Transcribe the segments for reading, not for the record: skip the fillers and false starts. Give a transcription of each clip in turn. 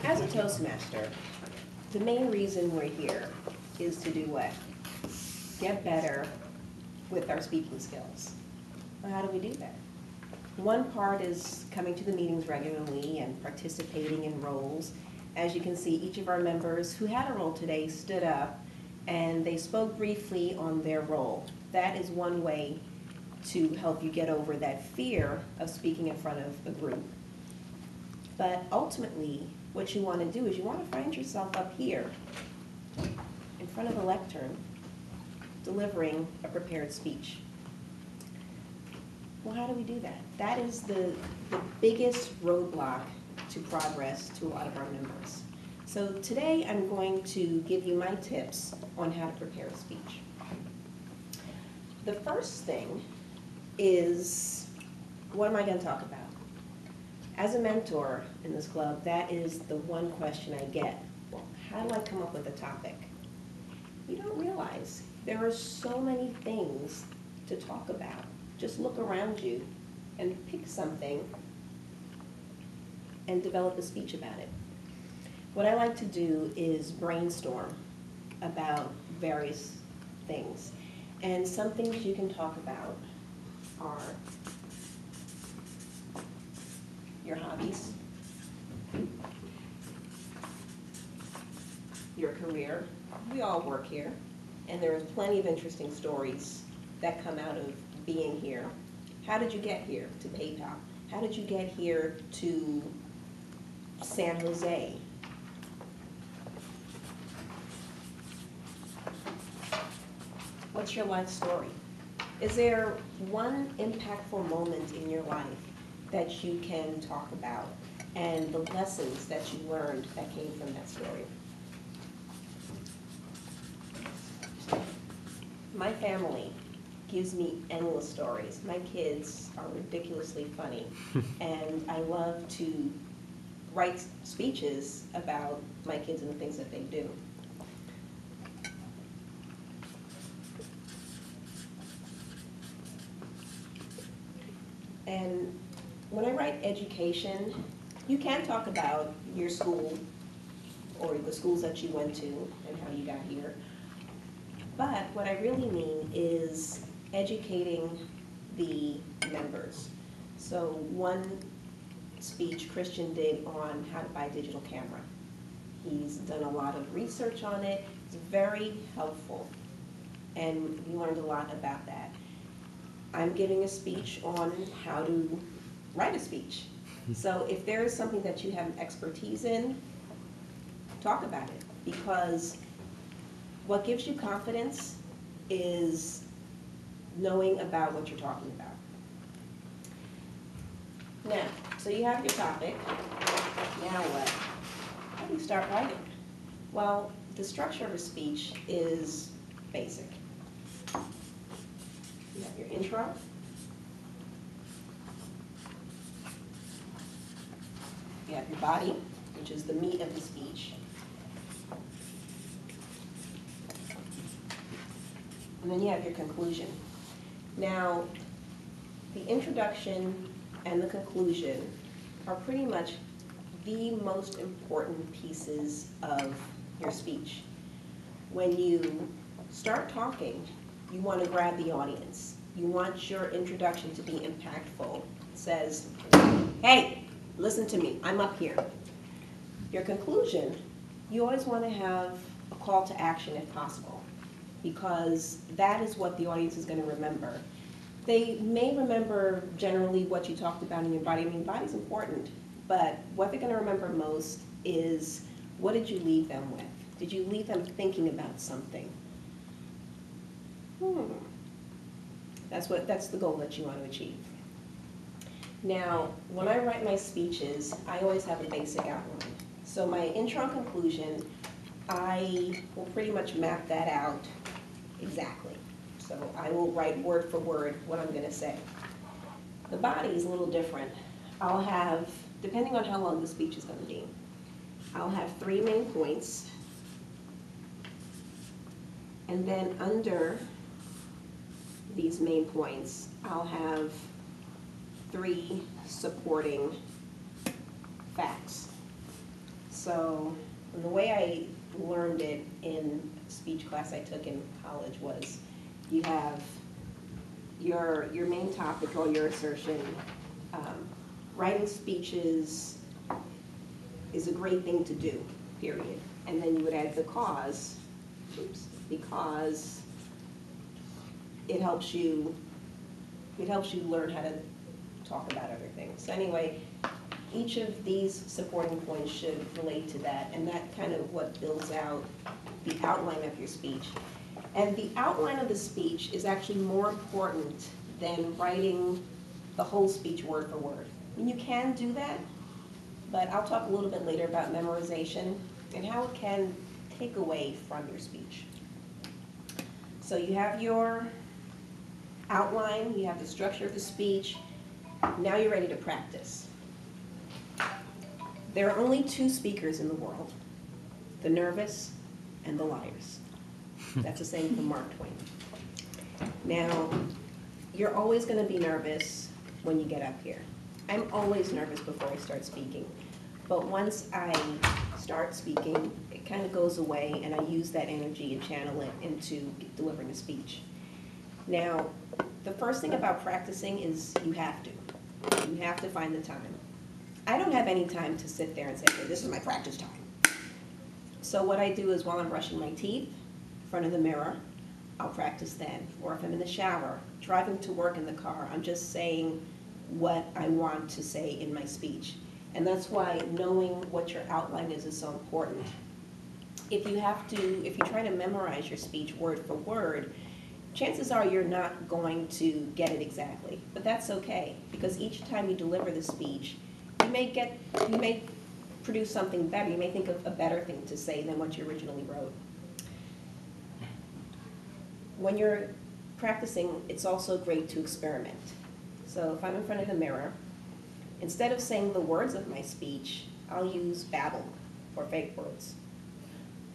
As a Toastmaster, the main reason we're here is to do what? Get better with our speaking skills. Well, how do we do that? One part is coming to the meetings regularly and participating in roles. As you can see, each of our members who had a role today stood up and they spoke briefly on their role. That is one way to help you get over that fear of speaking in front of a group. But ultimately, what you want to do is you want to find yourself up here in front of a lectern delivering a prepared speech. Well, how do we do that? That is the biggest roadblock to progress to a lot of our members. So today I'm going to give you my tips on how to prepare a speech. The first thing is, what am I going to talk about? As a mentor in this club, that is the one question I get. Well, how do I come up with a topic? You don't realize there are so many things to talk about. Just look around you and pick something and develop a speech about it. What I like to do is brainstorm about various things. And some things you can talk about are your hobbies, your career. We all work here, and there is plenty of interesting stories that come out of being here. How did you get here to PayPal? How did you get here to San Jose? What's your life story? Is there one impactful moment in your life that you can talk about and the lessons that you learned that came from that story? My family gives me endless stories. My kids are ridiculously funny, and I love to write speeches about my kids and the things that they do. And when I write education, you can talk about your school or the schools that you went to and how you got here. But what I really mean is educating the members. So one speech Christian did on how to buy a digital camera. He's done a lot of research on it. It's very helpful, and we learned a lot about that. I'm giving a speech on how to write a speech. So if there is something that you have expertise in, talk about it, because what gives you confidence is knowing about what you're talking about. Now, so you have your topic. Now what? How do you start writing? Well, the structure of a speech is basic. You have your intro. You have your body, which is the meat of the speech. And then you have your conclusion. Now, the introduction and the conclusion are pretty much the most important pieces of your speech. When you start talking, you want to grab the audience. You want your introduction to be impactful. It says, hey, listen to me, I'm up here. Your conclusion, you always want to have a call to action if possible, because that is what the audience is going to remember. They may remember generally what you talked about in your body. I mean, body's important, but what they're going to remember most is, what did you leave them with? Did you leave them thinking about something? That's the goal that you want to achieve. Now, when I write my speeches, I always have a basic outline. So my intro and conclusion, I will pretty much map that out exactly. So I will write word for word what I'm going to say. The body is a little different. I'll have, depending on how long the speech is going to be, I'll have 3 main points, and then under these main points, I'll have 3 supporting facts. So the way I learned it in a speech class I took in college was you have your main topic or your assertion. Writing speeches is a great thing to do, period. And then you would add because it helps you learn how to talk about other things. So anyway, each of these supporting points should relate to that, and that kind of what builds out the outline of your speech. And the outline of the speech is actually more important than writing the whole speech word for word. I mean, you can do that, but I'll talk a little bit later about memorization and how it can take away from your speech. So you have your outline, you have the structure of the speech. Now you're ready to practice. There are only two speakers in the world, the nervous and the liars. That's a saying from Mark Twain. Now, you're always going to be nervous when you get up here. I'm always nervous before I start speaking. But once I start speaking, it kind of goes away, and I use that energy and channel it into delivering a speech. Now, the first thing about practicing is you have to find the time. I don't have any time to sit there and say, okay, this is my practice time. So what I do is while I'm brushing my teeth in front of the mirror, I'll practice then. Or if I'm in the shower, driving to work in the car, I'm just saying what I want to say in my speech. And that's why knowing what your outline is so important. If you try to memorize your speech word for word, chances are you're not going to get it exactly. But that's okay, because each time you deliver the speech, you may produce something better. You may think of a better thing to say than what you originally wrote. When you're practicing, it's also great to experiment. So if I'm in front of the mirror, instead of saying the words of my speech, I'll use babble or fake words.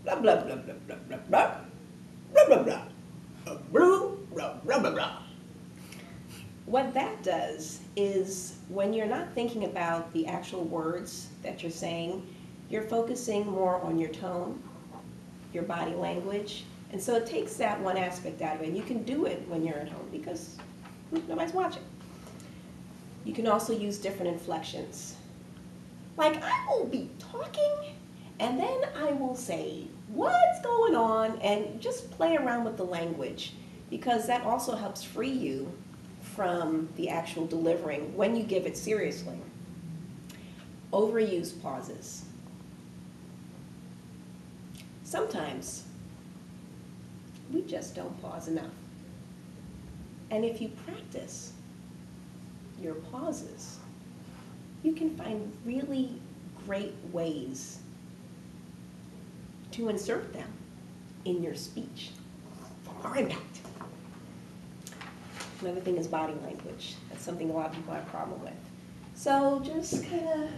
Blah, blah, blah, blah, blah, blah, blah, blah, blah, blah, blah, blah, blah, blah. What that does is when you're not thinking about the actual words that you're saying, you're focusing more on your tone, your body language, and so it takes that one aspect out of it. And you can do it when you're at home because nobody's watching. You can also use different inflections. Like, I will be talking, and then I will say, what's going on? And just play around with the language, because that also helps free you from the actual delivering when you give it seriously. Overuse pauses. Sometimes we just don't pause enough. And if you practice your pauses, you can find really great ways to insert them in your speech for more impact. Another thing is body language. That's something a lot of people have a problem with. So just kind of,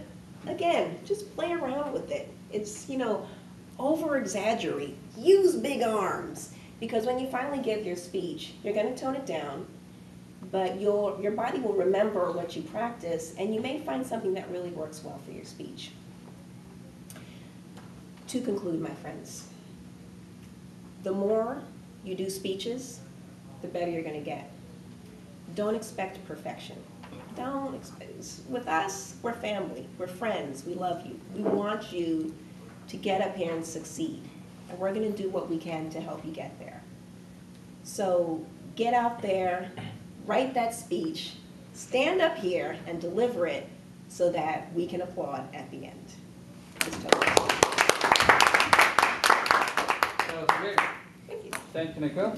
again, just play around with it. It's, over-exaggerate. Use big arms. Because when you finally give your speech, you're going to tone it down, but your body will remember what you practice, and you may find something that really works well for your speech. To conclude, my friends, the more you do speeches, the better you're going to get. Don't expect perfection. With us, we're family, we're friends, we love you. We want you to get up here and succeed. And we're going to do what we can to help you get there. So get out there, write that speech, stand up here and deliver it so that we can applaud at the end. That was great. Thank you. Thank you, Nicole.